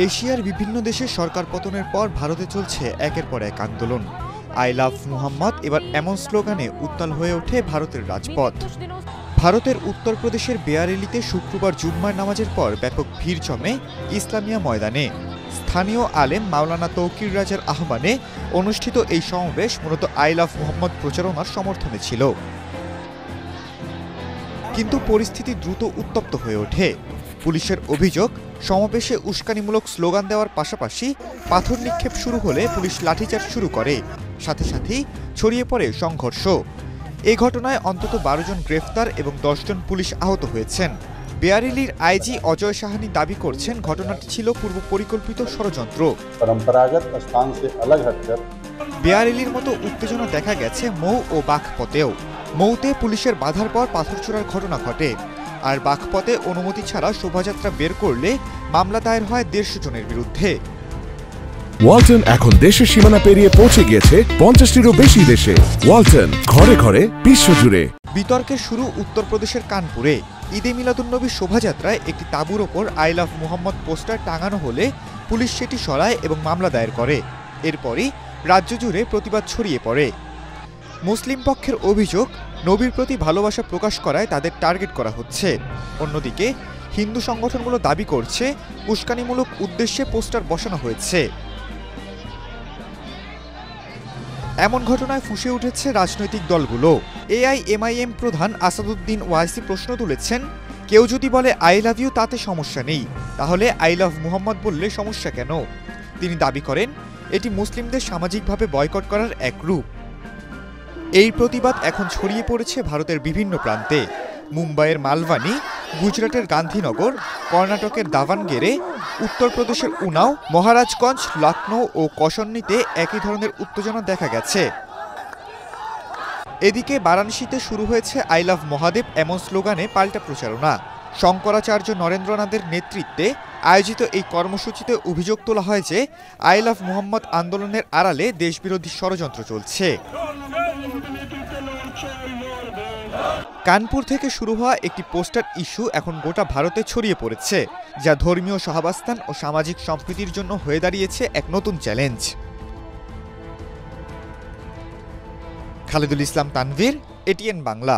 এশিয়ার বিভিন্ন দেশে সরকার পতনের পর ভারতে চলছে একের পর এক আন্দোলন। আই লাভ মুহাম্মদ এবার এমন স্লোগানে উত্তাল হয়ে ওঠে ভারতের রাজপথ। ভারতের উত্তরপ্রদেশের বেয়ারেলিতে শুক্রবার জুম্মার নামাজের পর ব্যাপক ভিড় জমে ইসলামিয়া ময়দানে। স্থানীয় আলেম মাওলানা তৌকির রাজার আহ্বানে অনুষ্ঠিত এই সমাবেশ মূলত আই লাভ মুহাম্মদ প্রচারণার সমর্থনে ছিল। কিন্তু পরিস্থিতি দ্রুত উত্তপ্ত হয়ে ওঠে। পুলিশের অভিযোগ, সমাবেশে উস্কানিমূলক স্লোগান দেওয়ার পাশাপাশি পাথর নিক্ষেপ শুরু হলে পুলিশ লাঠিচার্জ শুরু করে। সাথে সাথেই ছড়িয়ে পড়ে সংঘর্ষ। এই ঘটনায় অন্তত 12 জন গ্রেফতার এবং 10 জন পুলিশ আহত হয়েছেন। বেয়ারেলির আইজি অজয় সাহানি দাবি করছেন, ঘটনাটি ছিল পূর্ব পরিকল্পিত ষড়যন্ত্র। বেয়ারেলির মতো উত্তেজনা দেখা গেছে মৌ ও বাঘপতেও। মৌতে পুলিশের বাধার পর পাথর ছোড়ার ঘটনা ঘটে, আর বাঘপতে অনুমতি ছাড়া শোভাযাত্রা বের করলে মামলা দায়ের হয় 150 জনের বিরুদ্ধে। ওয়ালটন এখন দেশের সীমানা পেরিয়ে পৌঁছে গিয়েছে 50টিরও বেশি দেশে। ওয়ালটন, ঘরে ঘরে বিশ্বজুড়ে। বিতর্কের শুরু উত্তরপ্রদেশের কানপুরে। ঈদে মিলাদুন্নবী শোভাযাত্রায় একটি তাঁবুর ওপর আই লাভ মুহাম্মদ পোস্টার টাঙানো হলে পুলিশ সেটি সরায় এবং মামলা দায়ের করে। এরপরই রাজ্য জুড়ে প্রতিবাদ ছড়িয়ে পড়ে। মুসলিম পক্ষের অভিযোগ, নবীর প্রতি ভালোবাসা প্রকাশ করায় তাদের টার্গেট করা হচ্ছে। অন্যদিকে হিন্দু সংগঠনগুলো দাবি করছে, উস্কানিমূলক উদ্দেশ্যে পোস্টার বসানো হয়েছে। এমন ঘটনায় ফুঁসে উঠেছে রাজনৈতিক দলগুলো। এআইএমআইএম প্রধান আসাদুদ্দিন ওয়াইসি প্রশ্ন তুলেছেন, কেউ যদি বলে আই লাভ ইউ তাতে সমস্যা নেই, তাহলে আই লাভ মুহাম্মদ বললে সমস্যা কেন? তিনি দাবি করেন, এটি মুসলিমদের সামাজিকভাবে বয়কট করার এক রূপ। এই প্রতিবাদ এখন ছড়িয়ে পড়েছে ভারতের বিভিন্ন প্রান্তে। মুম্বাইয়ের মালবানি, গুজরাটের গান্ধীনগর, কর্ণাটকের দাভানগেরে, উত্তরপ্রদেশের উনাও, মহারাজগঞ্জ, লখনৌ ও কসন্নিতে একই ধরনের উত্তেজনা দেখা গেছে। এদিকে বারাণসীতে শুরু হয়েছে আই লাভ মহাদেব এমন স্লোগানে পাল্টা প্রচারণা। শঙ্করাচার্য নরেন্দ্রনাথের নেতৃত্বে আয়োজিত এই কর্মসূচিতে অভিযোগ তোলা হয় যে আই লাভ মুহাম্মদ আন্দোলনের আড়ালে দেশবিরোধী ষড়যন্ত্র চলছে। কানপুর থেকে শুরু হওয়া একটি পোস্টার ইস্যু এখন গোটা ভারতে ছড়িয়ে পড়েছে, যা ধর্মীয় সহাবস্থান ও সামাজিক সম্প্রীতির জন্য হয়ে দাঁড়িয়েছে এক নতুন চ্যালেঞ্জ। খালেদুল ইসলাম তানভীর, এটিএন বাংলা।